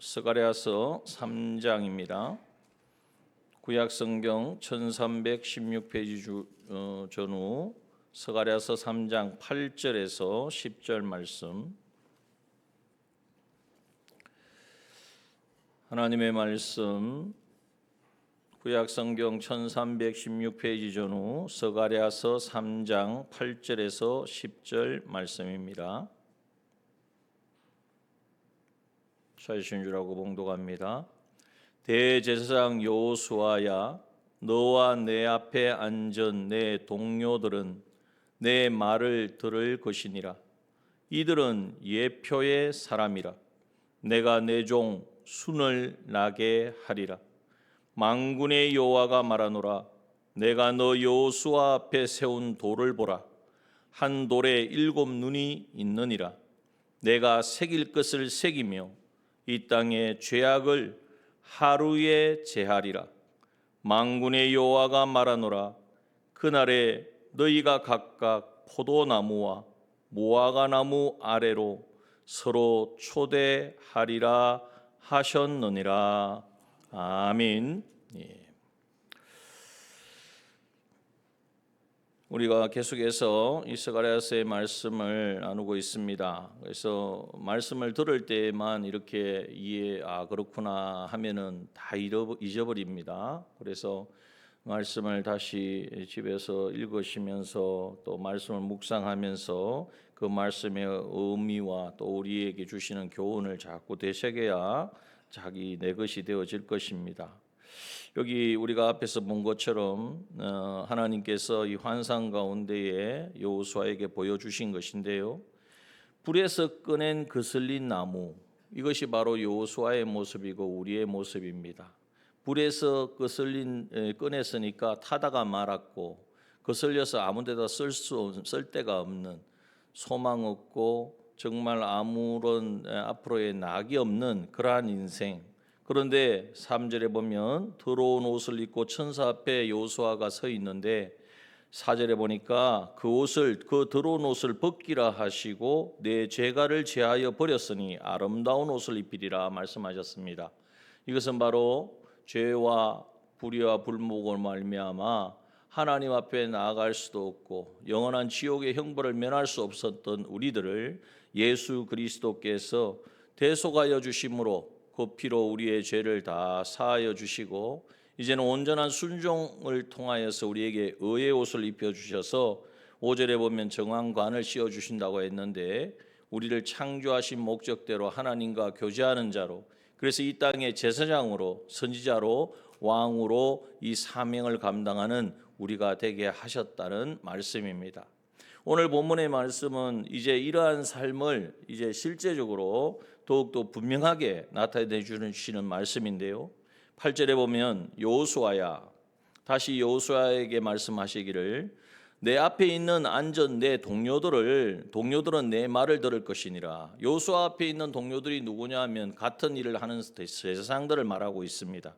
스가랴서 3장입니다. 구약성경 1316페이지 전후 스가랴서 3장 8절에서 10절 말씀. 하나님의 말씀 구약성경 1316페이지 전후 스가랴서 3장 8절에서 10절 말씀입니다. 찾으신 줄 알고 봉독합니다. 대제사장 여호수아야, 너와 내 앞에 앉은 내 동료들은 내 말을 들을 것이니라. 이들은 예표의 사람이라. 내가 내 종 순을 나게 하리라. 만군의 여호와가 말하노라. 내가 너 여호수아 앞에 세운 돌을 보라. 한 돌에 7 눈이 있느니라. 내가 새길 것을 새기며 이 땅의 죄악을 하루에 제하리라. 만군의 여호와가 말하노라. 그날에 너희가 각각 포도나무와 무화과나무 아래로 서로 초대하리라 하셨느니라. 아멘. 우리가 계속해서 이 스가랴서의 말씀을 나누고 있습니다. 그래서 말씀을 들을 때만 이렇게 그렇구나 하면은 다 잊어버립니다. 그래서 말씀을 다시 집에서 읽으시면서 또 말씀을 묵상하면서 그 말씀의 의미와 또 우리에게 주시는 교훈을 자꾸 되새겨야 자기 내 것이 되어질 것입니다. 여기 우리가 앞에서 본 것처럼 하나님께서 이 환상 가운데에 여호수아에게 보여주신 것인데요, 불에서 꺼낸 거슬린 나무, 이것이 바로 여호수아의 모습이고 우리의 모습입니다. 불에서 꺼냈으니까 타다가 말았고, 거슬려서 아무 데다 쓸 데가 없는, 소망 없고 정말 아무런 앞으로의 낙이 없는 그러한 인생. 그런데 3절에 보면 더러운 옷을 입고 천사 앞에 여호수아가 서 있는데, 4절에 보니까 그 더러운 옷을 벗기라 하시고 내 죄가를 제하여 버렸으니 아름다운 옷을 입히리라 말씀하셨습니다. 이것은 바로 죄와 불의와 불목으로 말미암아 하나님 앞에 나아갈 수도 없고 영원한 지옥의 형벌을 면할 수 없었던 우리들을 예수 그리스도께서 대속하여 주심으로 그 피로 우리의 죄를 다 사하여 주시고 이제는 온전한 순종을 통하여서 우리에게 의의 옷을 입혀주셔서 5절에 보면 정왕관을 씌워주신다고 했는데, 우리를 창조하신 목적대로 하나님과 교제하는 자로, 그래서 이 땅의 제사장으로, 선지자로, 왕으로 이 사명을 감당하는 우리가 되게 하셨다는 말씀입니다. 오늘 본문의 말씀은 이제 이러한 삶을 이제 실제적으로 더욱더 분명하게 나타내 주시는 말씀인데요, 8절에 보면 여호수아야, 다시 여호수아에게 말씀하시기를 내 앞에 있는 앉은 내 동료들은 내 말을 들을 것이니라. 여호수아 앞에 있는 동료들이 누구냐 하면 같은 일을 하는 제사장들을 말하고 있습니다.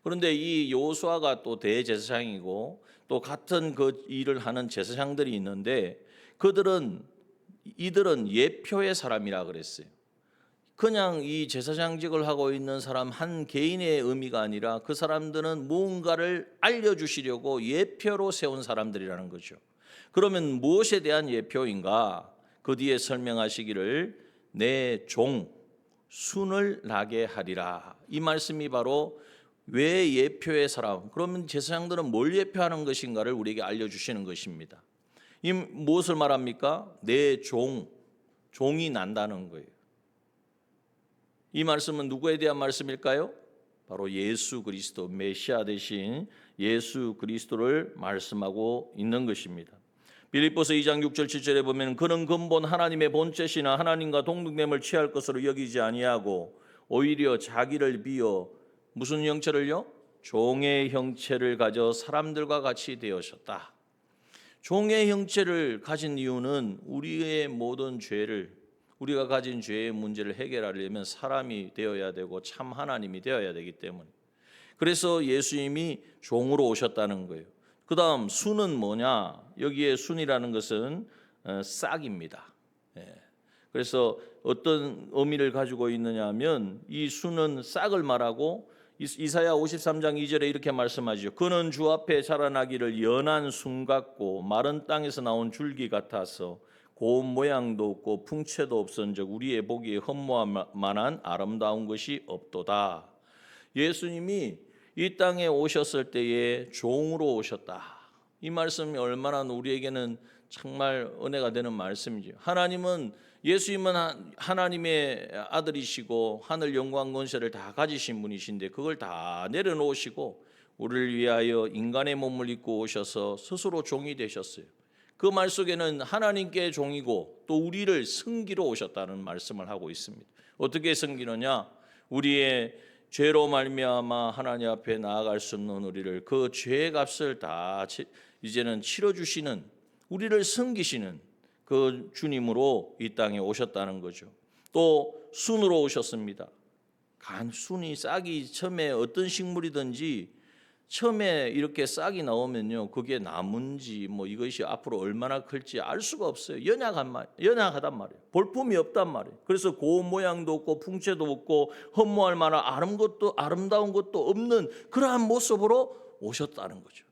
그런데 이 여호수아가 또 대제사장이고 또 같은 그 일을 하는 제사장들이 있는데, 이들은 예표의 사람이라 그랬어요. 그냥 이 제사장직을 하고 있는 사람 한 개인의 의미가 아니라 그 사람들은 무언가를 알려주시려고 예표로 세운 사람들이라는 거죠. 그러면 무엇에 대한 예표인가? 그 뒤에 설명하시기를 내 종 순을 나게 하리라. 이 말씀이 바로 왜 예표의 사람, 그러면 제사장들은 뭘 예표하는 것인가를 우리에게 알려주시는 것입니다. 이 무엇을 말합니까? 내 종이 난다는 거예요. 이 말씀은 누구에 대한 말씀일까요? 바로 예수 그리스도, 메시아 되신 예수 그리스도를 말씀하고 있는 것입니다. 빌립보서 2장 6절 7절에 보면 그는 근본 하나님의 본체시나 하나님과 동등됨을 취할 것으로 여기지 아니하고 오히려 자기를 비어 무슨 형체를요? 종의 형체를 가져 사람들과 같이 되어졌다. 종의 형체를 가진 이유는 우리의 모든 죄를, 우리가 가진 죄의 문제를 해결하려면 사람이 되어야 되고 참 하나님이 되어야 되기 때문에, 그래서 예수님이 종으로 오셨다는 거예요. 그 다음 순은 뭐냐? 여기에 순이라는 것은 싹입니다. 그래서 어떤 의미를 가지고 있느냐 하면 이 수는 싹을 말하고 이사야 53장 2절에 이렇게 말씀하죠. 그는 주 앞에 자라나기를 연한 순 같고 마른 땅에서 나온 줄기 같아서 고운 모양도 없고 풍채도 없은즉 우리의 보기에 흠모할 만한 아름다운 것이 없도다. 예수님이 이 땅에 오셨을 때에 종으로 오셨다. 이 말씀이 얼마나 우리에게는 정말 은혜가 되는 말씀이죠. 예수님은 하나님의 아들이시고 하늘 영광 권세를 다 가지신 분이신데 그걸 다 내려놓으시고 우리를 위하여 인간의 몸을 입고 오셔서 스스로 종이 되셨어요. 그 말 속에는 하나님께 종이고 또 우리를 섬기러 오셨다는 말씀을 하고 있습니다. 어떻게 섬기느냐? 우리의 죄로 말미암아 하나님 앞에 나아갈 수 없는 우리를 그 죄의 값을 다 이제는 치러주시는, 우리를 섬기시는 그 주님으로 이 땅에 오셨다는 거죠. 또 순으로 오셨습니다. 순이 싹이 처음에 어떤 식물이든지 처음에 이렇게 싹이 나오면요, 그게 나무인지 이것이 앞으로 얼마나 클지 알 수가 없어요. 연약하단 말이에요. 볼품이 없단 말이에요. 그래서 고운 모양도 없고 풍채도 없고 흠모할 만한 아름다운 것도 없는 그러한 모습으로 오셨다는 거죠.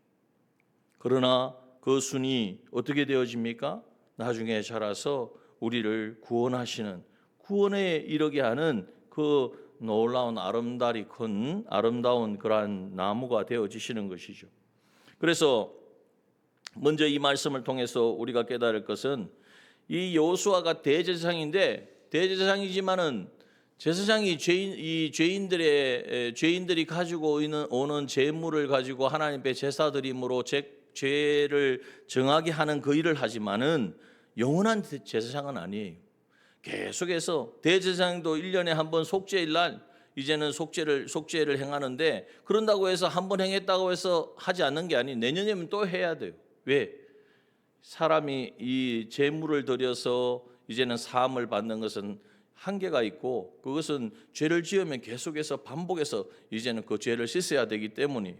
그러나 그 순이 어떻게 되어집니까? 나중에 자라서 우리를 구원에 이르게 하는 그 놀라운 아름다운 그러한 나무가 되어지시는 것이죠. 그래서 먼저 이 말씀을 통해서 우리가 깨달을 것은 이 여호수아가 대제사장이지만은 제사장이 죄인들이 가지고 오는 제물을 가지고 하나님 앞에 제사 드림으로 죄를 정하게 하는 그 일을 하지만은 영원한 제사장은 아니에요. 계속해서 대제사장도 1년에 한 번 속죄일 날 이제는 속죄를 행하는데, 그런다고 해서 한 번 행했다고 해서 하지 않는 게 아니에요. 내년에는 또 해야 돼요. 왜? 사람이 이 제물을 드려서 이제는 사함을 받는 것은 한계가 있고, 그것은 죄를 지으면 계속해서 반복해서 이제는 그 죄를 씻어야 되기 때문이에요.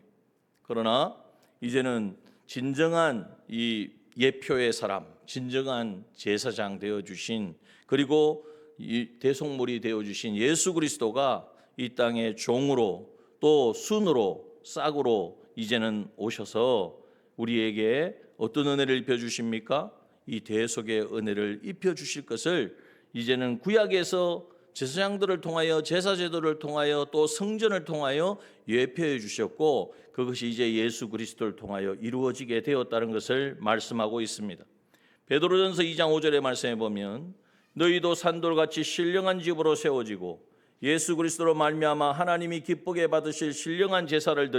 그러나 이제는 진정한 이 예표의 사람, 진정한 제사장 되어주신, 그리고 이 대속물이 되어주신 예수 그리스도가 이 땅의 종으로 또 순으로 싹으로 이제는 오셔서 우리에게 어떤 은혜를 입혀주십니까? 이 대속의 은혜를 입혀주실 것을 이제는 구약에서 제사장들을 통하여 제사제도를 통하여 또 성전을 통하여 예표해 주셨고, 그것이 이제 예수 그리스도를 통하여 이루어지게 되었다는 것을 말씀하고 있습니다. 베드로전서 2장 5절의 말씀에 보면 너희도 산돌같이 신령한 집으로 세워지고 예수 그리스도로 말미암아 하나님이 기쁘게 받으실 신령한 제사를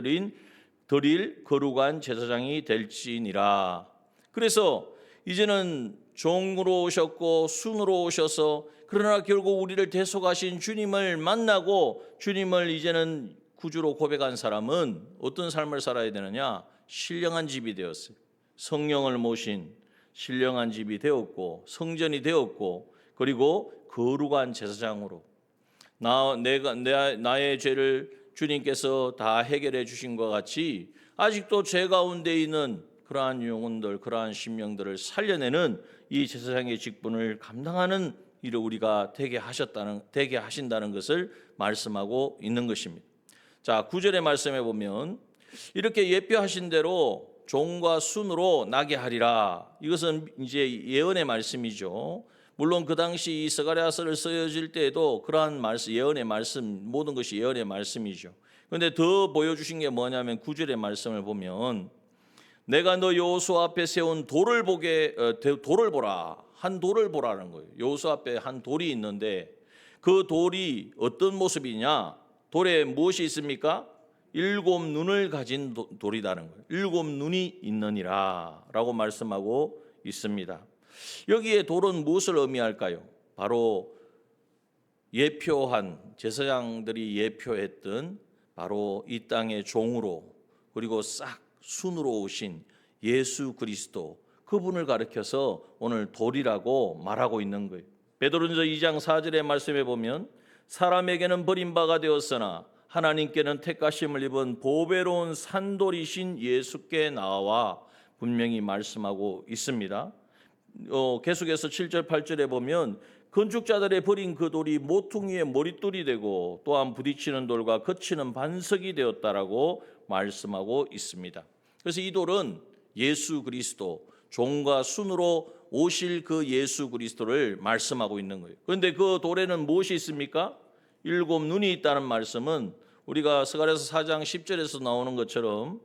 드릴 거룩한 제사장이 될지니라. 그래서 이제는 종으로 오셨고 순으로 오셔서, 그러나 결국 우리를 대속하신 주님을 만나고 주님을 이제는 구주로 고백한 사람은 어떤 삶을 살아야 되느냐? 신령한 집이 되었어요. 성령을 모신 신령한 집이 되었고 성전이 되었고, 그리고 거룩한 제사장으로 나의 죄를 주님께서 다 해결해 주신 것 같이 아직도 죄 가운데 있는 그러한 영혼들, 그러한 심령들을 살려내는 이 제사장의 직분을 감당하는 일을 우리가 되게 하신다는 것을 말씀하고 있는 것입니다. 자, 9절의 말씀에 보면 이렇게 예표하신 대로 종과 순으로 나게 하리라. 이것은 이제 예언의 말씀이죠. 물론 그 당시 이 스가랴서를 쓰여질 때에도 그러한 예언의 말씀, 모든 것이 예언의 말씀이죠. 그런데 더 보여주신 게 뭐냐면 9절의 말씀을 보면 내가 너 여호수아 앞에 세운 돌을 보라. 한 돌을 보라는 거예요. 여호수아 앞에 한 돌이 있는데 그 돌이 어떤 모습이냐? 돌에 무엇이 있습니까? 7 눈을 가진 돌이라는 거예요. 7 눈이 있느니라 라고 말씀하고 있습니다. 여기에 돌은 무엇을 의미할까요? 바로 제사장들이 예표했던 바로 이 땅의 종으로, 그리고 싹 순으로 오신 예수 그리스도, 그분을 가리켜서 오늘 돌이라고 말하고 있는 거예요. 베드로전서 2장 4절의 말씀에 보면 사람에게는 버림바가 되었으나 하나님께는 택하심을 입은 보배로운 산돌이신 예수께 나와 분명히 말씀하고 있습니다. 계속해서 7절 8절에 보면 건축자들의 버린 그 돌이 모퉁이의 머릿돌이 되고 또한 부딪히는 돌과 거치는 반석이 되었다라고 말씀하고 있습니다. 그래서 이 돌은 예수 그리스도, 종과 순으로 오실 그 예수 그리스도를 말씀하고 있는 거예요. 그런데 그 돌에는 무엇이 있습니까? 7 눈이 있다는 말씀은 우리가 스가랴서 4장 10절에서 나오는 것처럼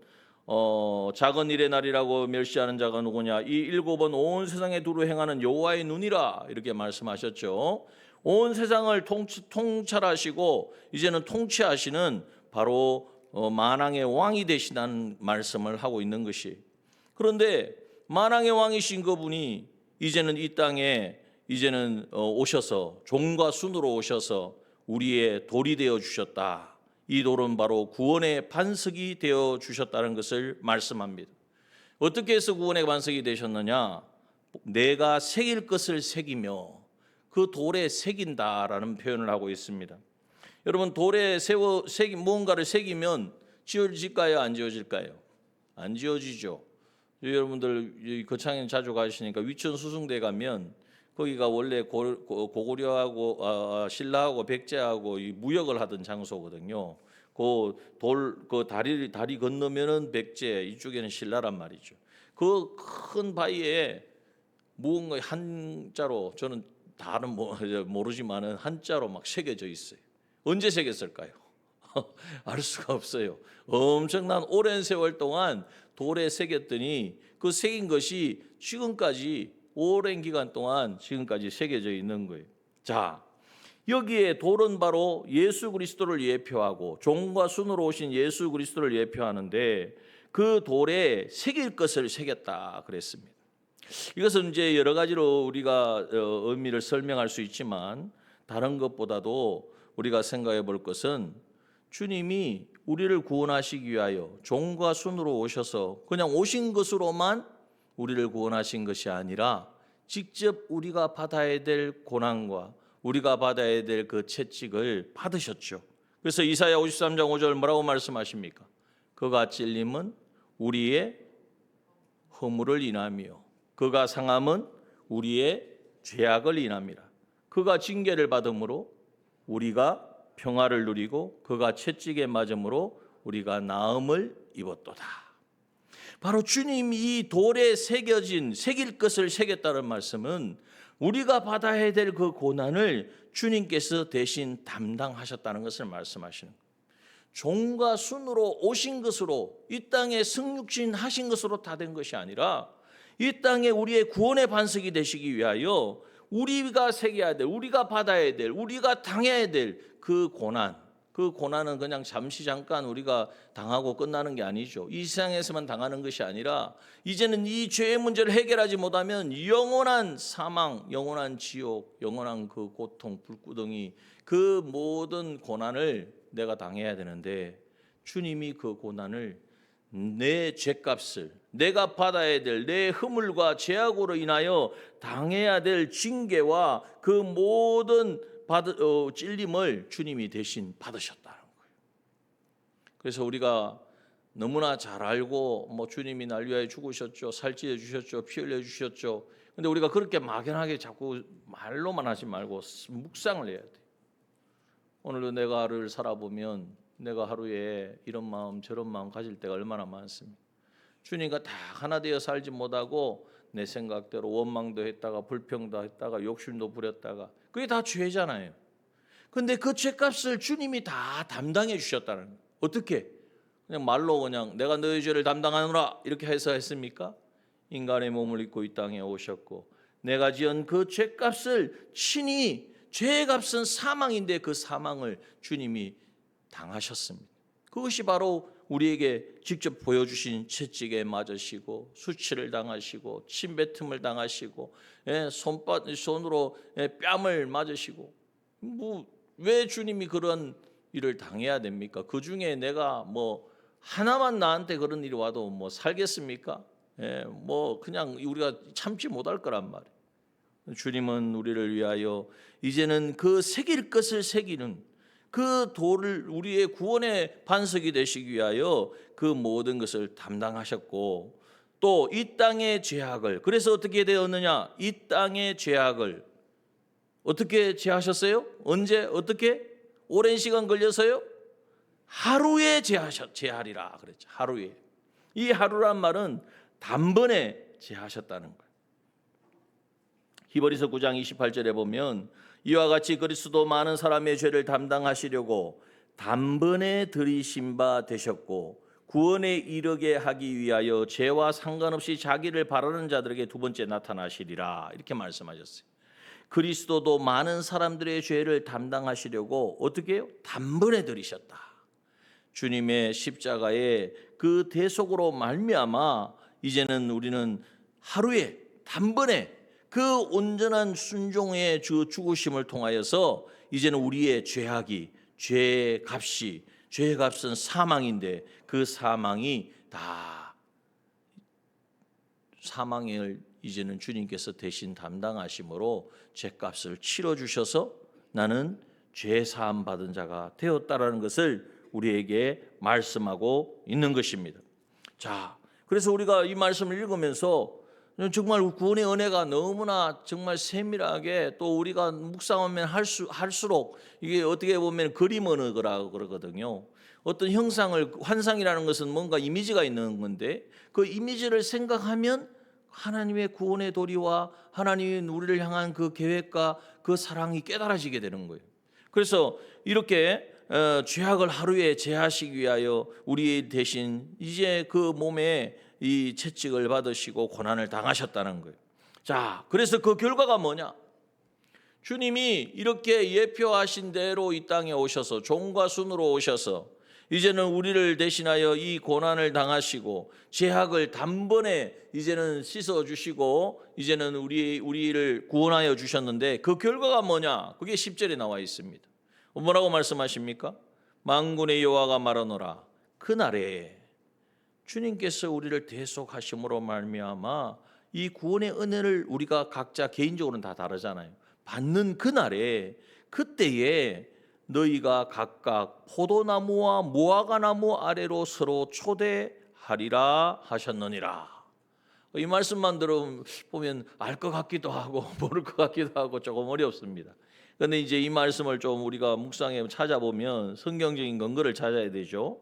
작은 일의 날이라고 멸시하는 자가 누구냐? 이 7은 온 세상에 두루 행하는 여호와의 눈이라 이렇게 말씀하셨죠. 온 세상을 통찰하시고 이제는 통치하시는 바로 만왕의 왕이 되시다는 말씀을 하고 있는 것이. 그런데 만왕의 왕이신 그분이 이제는 이 땅에 이제는 오셔서 종과 순으로 오셔서 우리의 돌이 되어 주셨다. 이 돌은 바로 구원의 반석이 되어 주셨다는 것을 말씀합니다. 어떻게 해서 구원의 반석이 되셨느냐? 내가 새길 것을 새기며 그 돌에 새긴다라는 표현을 하고 있습니다. 여러분, 돌에 무언가를 새기면 지어질까요? 안 지어질까요? 안 지어지죠. 여러분들 거창에 자주 가시니까 위천 수승대 가면 거기가 원래 고구려하고 신라하고 백제하고 무역을 하던 장소거든요. 그 다리 건너면은 백제, 이쪽에는 신라란 말이죠. 그 큰 바위에 무언가 한자로, 저는 다는 모르지만은 한자로 막 새겨져 있어요. 언제 새겼을까요? 알 수가 없어요. 엄청난 오랜 세월 동안 돌에 새겼더니 그 새긴 것이 지금까지 오랜 기간 동안 지금까지 새겨져 있는 거예요. 자, 여기에 돌은 바로 예수 그리스도를 예표하고 종과 순으로 오신 예수 그리스도를 예표하는데 그 돌에 새길 것을 새겼다 그랬습니다. 이것은 이제 여러 가지로 우리가 의미를 설명할 수 있지만 다른 것보다도 우리가 생각해 볼 것은 주님이 우리를 구원하시기 위하여 종과 순으로 오셔서 그냥 오신 것으로만 우리를 구원하신 것이 아니라 직접 우리가 받아야 될 고난과 우리가 받아야 될 그 채찍을 받으셨죠. 그래서 이사야 53장 5절 뭐라고 말씀하십니까? 그가 찔림은 우리의 허물을 인하며 그가 상함은 우리의 죄악을 인함이라. 그가 징계를 받음으로 우리가 평화를 누리고 그가 채찍에 맞음으로 우리가 나음을 입었도다. 바로 주님이 이 돌에 새길 것을 새겼다는 말씀은 우리가 받아야 될 그 고난을 주님께서 대신 담당하셨다는 것을 말씀하시는 거예요. 종과 순으로 오신 것으로 이 땅에 승육신 하신 것으로 다 된 것이 아니라 이 땅에 우리의 구원의 반석이 되시기 위하여 우리가 새겨야 될, 우리가 받아야 될, 우리가 당해야 될 그 고난은 그냥 잠시 잠깐 우리가 당하고 끝나는 게 아니죠. 이 세상에서만 당하는 것이 아니라 이제는 이 죄의 문제를 해결하지 못하면 영원한 사망, 영원한 지옥, 영원한 그 고통, 불구덩이, 그 모든 고난을 내가 당해야 되는데 주님이 그 고난을 내 죄값을 내가 받아야 될 내 허물과 죄악으로 인하여 당해야 될 징계와 그 모든 찔림을 주님이 대신 받으셨다는 거예요. 그래서 우리가 너무나 잘 알고 주님이 날 위하여 죽으셨죠, 살찌워 주셨죠, 피 흘려 주셨죠. 근데 우리가 그렇게 막연하게 자꾸 말로만 하지 말고 묵상을 해야 돼. 오늘도 내가 하루를 살아보면 내가 하루에 이런 마음 저런 마음 가질 때가 얼마나 많습니까? 주님과 다 하나 되어 살지 못하고 내 생각대로 원망도 했다가 불평도 했다가 욕심도 부렸다가 그게 다 죄잖아요. 근데 그 죄값을 주님이 다 담당해 주셨다는 거예요. 어떻게? 그냥 말로 그냥 내가 너희 죄를 담당하노라 이렇게 해서 했습니까? 인간의 몸을 입고 이 땅에 오셨고 내가 지은 그 죄값을 친히, 죄의 값은 사망인데 그 사망을 주님이 당하셨습니다. 그것이 바로 우리에게 직접 보여주신 채찍에 맞으시고 수치를 당하시고 침뱉음을 당하시고 손으로 뺨을 맞으시고 왜 주님이 그런 일을 당해야 됩니까? 그 중에 내가 하나만 나한테 그런 일이 와도 살겠습니까? 그냥 우리가 참지 못할 거란 말이에요. 주님은 우리를 위하여 이제는 그 새길 것을 새기는 그 돌을 우리의 구원의 반석이 되시기 위하여 그 모든 것을 담당하셨고 또 이 땅의 죄악을, 그래서 어떻게 되었느냐? 이 땅의 죄악을 어떻게 제하셨어요? 언제 어떻게? 오랜 시간 걸려서요? 하루에 제하리라 그랬죠. 하루에. 이 하루란 말은 단번에 제하셨다는 거예요. 히브리서 9장 28절에 보면 이와 같이 그리스도 많은 사람의 죄를 담당하시려고 단번에 들이신 바 되셨고 구원에 이르게 하기 위하여 죄와 상관없이 자기를 바라는 자들에게 두 번째 나타나시리라 이렇게 말씀하셨어요. 그리스도도 많은 사람들의 죄를 담당하시려고 어떻게 해요? 단번에 들이셨다. 주님의 십자가의 그 대속으로 말미암아 이제는 우리는 하루에 단번에 그 온전한 순종의 주 죽으심을 통하여서 이제는 우리의 죄악이 죄의 값은 사망인데 그 사망이 다 사망을 이제는 주님께서 대신 담당하심으로 죄값을 치러 주셔서 나는 죄 사함 받은 자가 되었다라는 것을 우리에게 말씀하고 있는 것입니다. 자, 그래서 우리가 이 말씀을 읽으면서 정말 구원의 은혜가 너무나 정말 세밀하게 또 우리가 묵상하면 할수록 이게 어떻게 보면 그림 언어라고 그러거든요. 어떤 형상을 환상이라는 것은 뭔가 이미지가 있는 건데 그 이미지를 생각하면 하나님의 구원의 도리와 하나님이 우리를 향한 그 계획과 그 사랑이 깨달아지게 되는 거예요. 그래서 이렇게 죄악을 하루에 제하시기 위하여 우리 대신 이제 그 몸에 이 채찍을 받으시고 고난을 당하셨다는 거예요. 자, 그래서 그 결과가 뭐냐? 주님이 이렇게 예표하신 대로 이 땅에 오셔서 종과 순으로 오셔서 이제는 우리를 대신하여 이 고난을 당하시고 죄악을 단번에 이제는 씻어 주시고 이제는 우리를 구원하여 주셨는데 그 결과가 뭐냐? 그게 10절에 나와 있습니다. 뭐라고 말씀하십니까? 만군의 여호와가 말하노라 그날에 주님께서 우리를 대속하심으로 말미암아 이 구원의 은혜를 우리가 각자 개인적으로는 다 다르잖아요. 받는 그날에 그때에 너희가 각각 포도나무와 무화과나무 아래로 서로 초대하리라 하셨느니라. 이 말씀만 들어보면 알 것 같기도 하고 모를 것 같기도 하고 조금 어렵습니다. 그런데 이제 이 말씀을 좀 우리가 묵상해 찾아보면 성경적인 근거를 찾아야 되죠.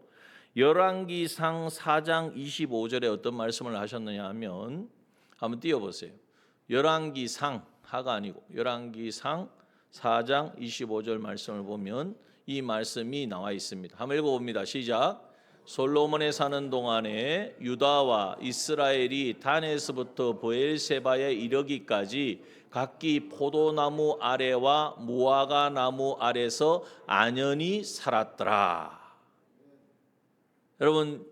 열왕기상 4장 25절에 어떤 말씀을 하셨느냐 하면 한번 띄워보세요. 열왕기상 하가 아니고 열왕기상 4장 25절 말씀을 보면 이 말씀이 나와 있습니다. 한번 읽어봅니다. 시작. 솔로몬에 사는 동안에 유다와 이스라엘이 단에서부터 브엘세바에 이르기까지 각기 포도나무 아래와 무화과 나무 아래서 안연히 살았더라. 여러분,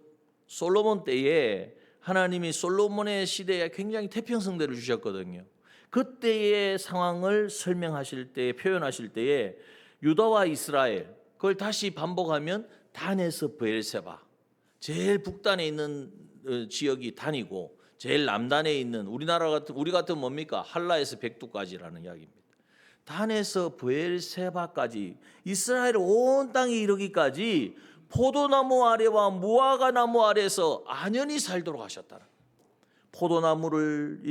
솔로몬 때에 하나님이 솔로몬의 시대에 굉장히 태평성대를 주셨거든요. 그때의 상황을 설명하실 때, 표현하실 때에 유다와 이스라엘, 그걸 다시 반복하면 단에서 브엘세바, 제일 북단에 있는 지역이 단이고 제일 남단에 있는 우리 같은 뭡니까? 할라에서 백두까지라는 이야기입니다. 단에서 브엘세바까지 이스라엘 온 땅에 이르기까지 포도나무 아래와 무화과 나무 아래에서 안연히 살도록 하셨다는. 포도나무를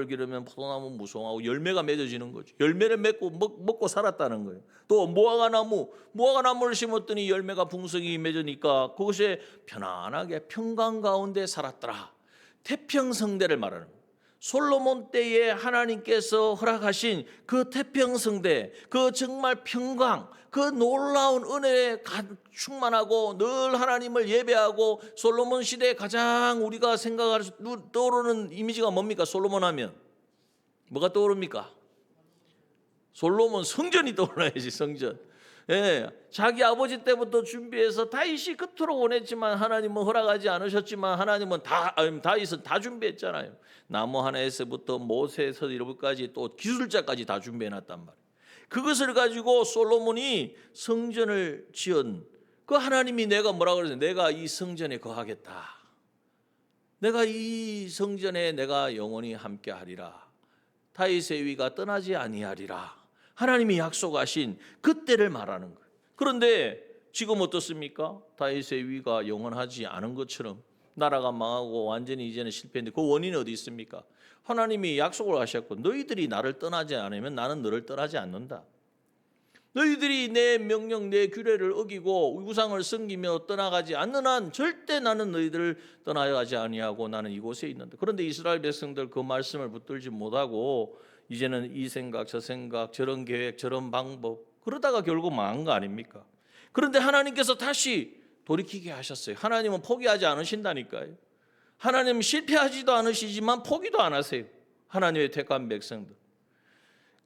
기르면 포도나무 무성하고 열매가 맺어지는 거죠. 열매를 맺고 먹고 살았다는 거예요. 또 무화과나무를 심었더니 열매가 풍성히 맺으니까 그것에 편안하게 평강 가운데 살았더라. 태평성대를 말하는 거예요. 솔로몬 때에 하나님께서 허락하신 그 태평성대, 그 정말 평강, 그 놀라운 은혜에 충만하고 늘 하나님을 예배하고 솔로몬 시대에 가장 우리가 생각할 수 떠오르는 이미지가 뭡니까? 솔로몬 하면 뭐가 떠오릅니까? 솔로몬 성전이 떠올라야지. 성전. 예, 자기 아버지 때부터 준비해서 다윗이 그토록 원했지만 하나님은 허락하지 않으셨지만 하나님은 다윗은 다 준비했잖아요. 나무 하나에서부터 모세에서 이르기까지 또 기술자까지 다 준비해놨단 말이에요. 그것을 가지고 솔로몬이 성전을 지은 그 하나님이 내가 뭐라고 그랬어요? 내가 이 성전에 거하겠다. 내가 이 성전에 내가 영원히 함께하리라. 다윗의 위가 떠나지 아니하리라. 하나님이 약속하신 그때를 말하는 거예요. 그런데 지금 어떻습니까? 다윗의 위가 영원하지 않은 것처럼 나라가 망하고 완전히 이제는 실패했는데 그 원인이 어디 있습니까? 하나님이 약속을 하셨고 너희들이 나를 떠나지 않으면 나는 너를 떠나지 않는다. 너희들이 내 명령 내 규례를 어기고 우상을 섬기며 떠나가지 않는 한 절대 나는 너희들을 떠나가지 아니하고 나는 이곳에 있는다. 그런데 이스라엘 백성들 그 말씀을 붙들지 못하고 이제는 이 생각 저 생각 저런 계획 저런 방법 그러다가 결국 망한 거 아닙니까? 그런데 하나님께서 다시 돌이키게 하셨어요. 하나님은 포기하지 않으신다니까요. 하나님은 실패하지도 않으시지만 포기도 안 하세요. 하나님의 택한 백성들.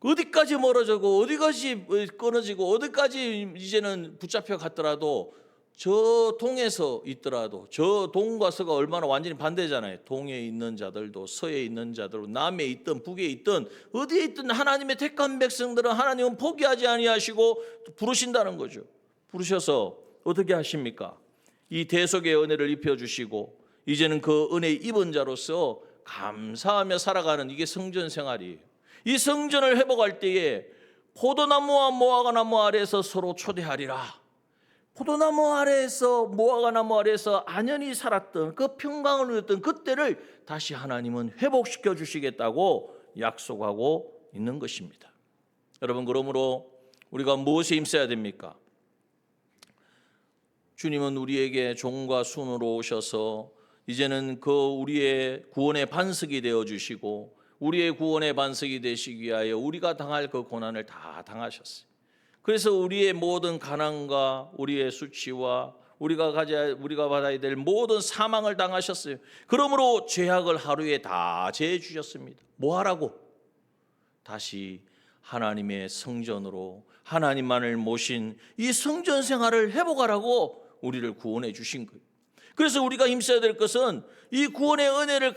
어디까지 멀어지고 어디까지 끊어지고 어디까지 이제는 붙잡혀 갔더라도 저 동에서 있더라도 저 동과 서가 얼마나 완전히 반대잖아요. 동에 있는 자들도 서에 있는 자들도 남에 있든 북에 있든 어디에 있든 하나님의 택한 백성들은 하나님은 포기하지 아니하시고 부르신다는 거죠. 부르셔서 어떻게 하십니까? 이 대속의 은혜를 입혀주시고 이제는 그 은혜 입은 자로서 감사하며 살아가는 이게 성전 생활이에요. 이 성전을 회복할 때에 포도나무와 무화과나무 아래에서 서로 초대하리라. 포도나무 아래에서 무화과나무 아래에서 안연히 살았던 그 평강을 누렸던 그때를 다시 하나님은 회복시켜 주시겠다고 약속하고 있는 것입니다. 여러분, 그러므로 우리가 무엇에 힘써야 됩니까? 주님은 우리에게 종과 순으로 오셔서 이제는 그 우리의 구원의 반석이 되어 주시고 우리의 구원의 반석이 되시기 위하여 우리가 당할 그 고난을 다 당하셨어요. 그래서 우리의 모든 가난과 우리의 수치와 우리가 받아야 될 모든 사망을 당하셨어요. 그러므로 죄악을 하루에 다 제해 주셨습니다. 뭐 하라고? 다시 하나님의 성전으로 하나님만을 모신 이 성전 생활을 회복하라고 우리를 구원해 주신 거예요. 그래서 우리가 힘써야 될 것은 이 구원의 은혜를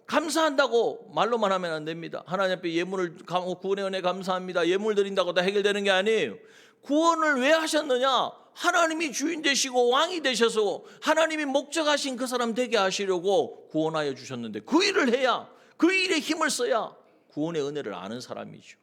감사한다고 말로만 하면 안 됩니다. 하나님 앞에 구원의 은혜 감사합니다. 예물 드린다고 다 해결되는 게 아니에요. 구원을 왜 하셨느냐? 하나님이 주인 되시고 왕이 되셔서 하나님이 목적하신 그 사람 되게 하시려고 구원하여 주셨는데 그 일을 해야, 그 일에 힘을 써야 구원의 은혜를 아는 사람이죠.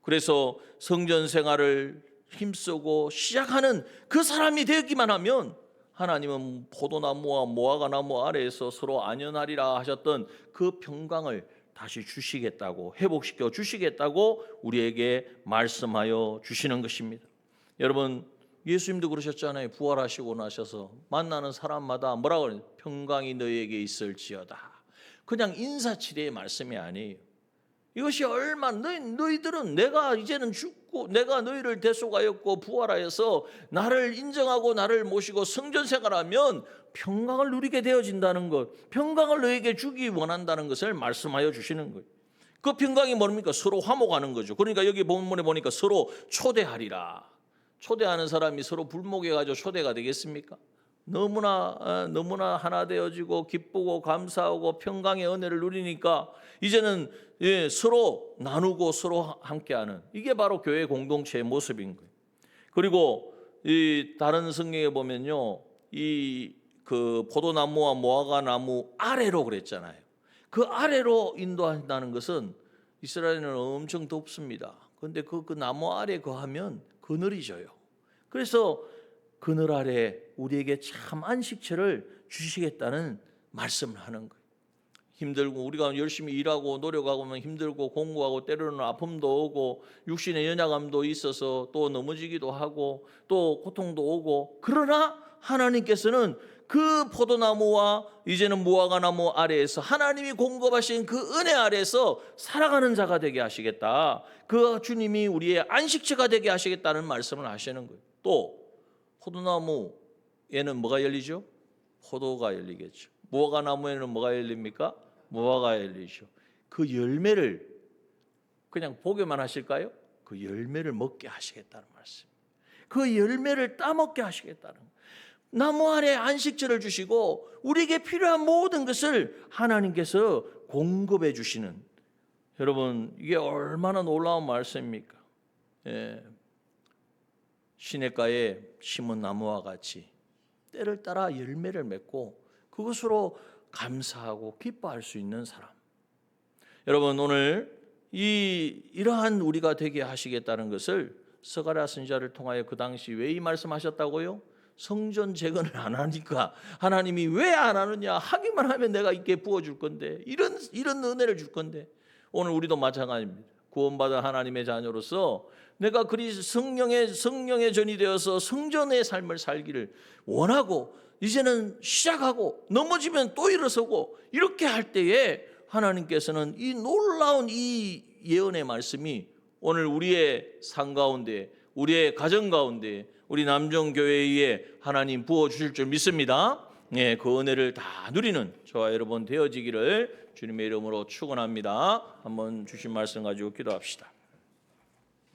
그래서 성전 생활을 힘쓰고 시작하는 그 사람이 되었기만 하면 하나님은 포도나무와 무화과나무 아래에서 서로 안연하리라 하셨던 그 평강을 다시 주시겠다고, 회복시켜 주시겠다고 우리에게 말씀하여 주시는 것입니다. 여러분, 예수님도 그러셨잖아요. 부활하시고 나셔서 만나는 사람마다 뭐라고 그래요? 평강이 너희에게 있을지어다. 그냥 인사치레의 말씀이 아니에요. 이것이 얼마나 너희들은 내가 이제는 죽고 내가 너희를 대속하였고 부활하여서 나를 인정하고 나를 모시고 성전 생활하면 평강을 누리게 되어진다는 것, 평강을 너희에게 주기 원한다는 것을 말씀하여 주시는 거예요. 그 평강이 뭡니까? 서로 화목하는 거죠. 그러니까 여기 본문에 보니까 서로 초대하리라. 초대하는 사람이 서로 불목해가지고 초대가 되겠습니까? 너무나 하나 되어지고 기쁘고 감사하고 평강의 은혜를 누리니까 이제는 서로 나누고 서로 함께하는 이게 바로 교회 공동체의 모습인 거예요. 그리고 이 다른 성경에 보면요, 이 그 포도나무와 무화과나무 아래로 그랬잖아요. 그 아래로 인도한다는 것은 이스라엘은 엄청 덥습니다. 그런데 그 나무 아래 거하면 그늘이 져요. 그래서 그늘 아래 우리에게 참 안식처를 주시겠다는 말씀을 하는 거예요. 힘들고 우리가 열심히 일하고 노력하고 하면 힘들고 공부하고 때로는 아픔도 오고 육신의 연약함도 있어서 또 넘어지기도 하고 또 고통도 오고, 그러나 하나님께서는 그 포도나무와 이제는 무화과나무 아래에서 하나님이 공급하신 그 은혜 아래에서 살아가는 자가 되게 하시겠다. 그 주님이 우리의 안식처가 되게 하시겠다는 말씀을 하시는 거예요. 또 포도나무에는 뭐가 열리죠? 포도가 열리겠죠. 무화과나무에는 뭐가 열립니까? 무화과가 열리죠. 그 열매를 그냥 보기만 하실까요? 그 열매를 먹게 하시겠다는 말씀. 그 열매를 따먹게 하시겠다는 거예요. 나무 아래 안식처를 주시고 우리에게 필요한 모든 것을 하나님께서 공급해 주시는, 여러분 이게 얼마나 놀라운 말씀입니까? 시냇가에 심은 나무와 같이 때를 따라 열매를 맺고 그것으로 감사하고 기뻐할 수 있는 사람. 여러분, 오늘 이러한 우리가 되게 하시겠다는 것을 스가랴 선지자를 통하여 그 당시 왜 이 말씀하셨다고요? 성전 재건을 안 하니까 하나님이 왜 안 하느냐, 하기만 하면 내가 있게 부어줄 건데, 이런 은혜를 줄 건데. 오늘 우리도 마찬가지입니다. 구원받은 하나님의 자녀로서 내가 성령의 전이 되어서 성전의 삶을 살기를 원하고, 이제는 시작하고 넘어지면 또 일어서고, 이렇게 할 때에 하나님께서는 이 놀라운 이 예언의 말씀이 오늘 우리의 삶 가운데, 우리의 가정 가운데, 우리 남정교회에 하나님 부어주실 줄 믿습니다. 예, 그 은혜를 다 누리는 저와 여러분 되어지기를 주님의 이름으로 축원합니다. 한번 주신 말씀 가지고 기도합시다.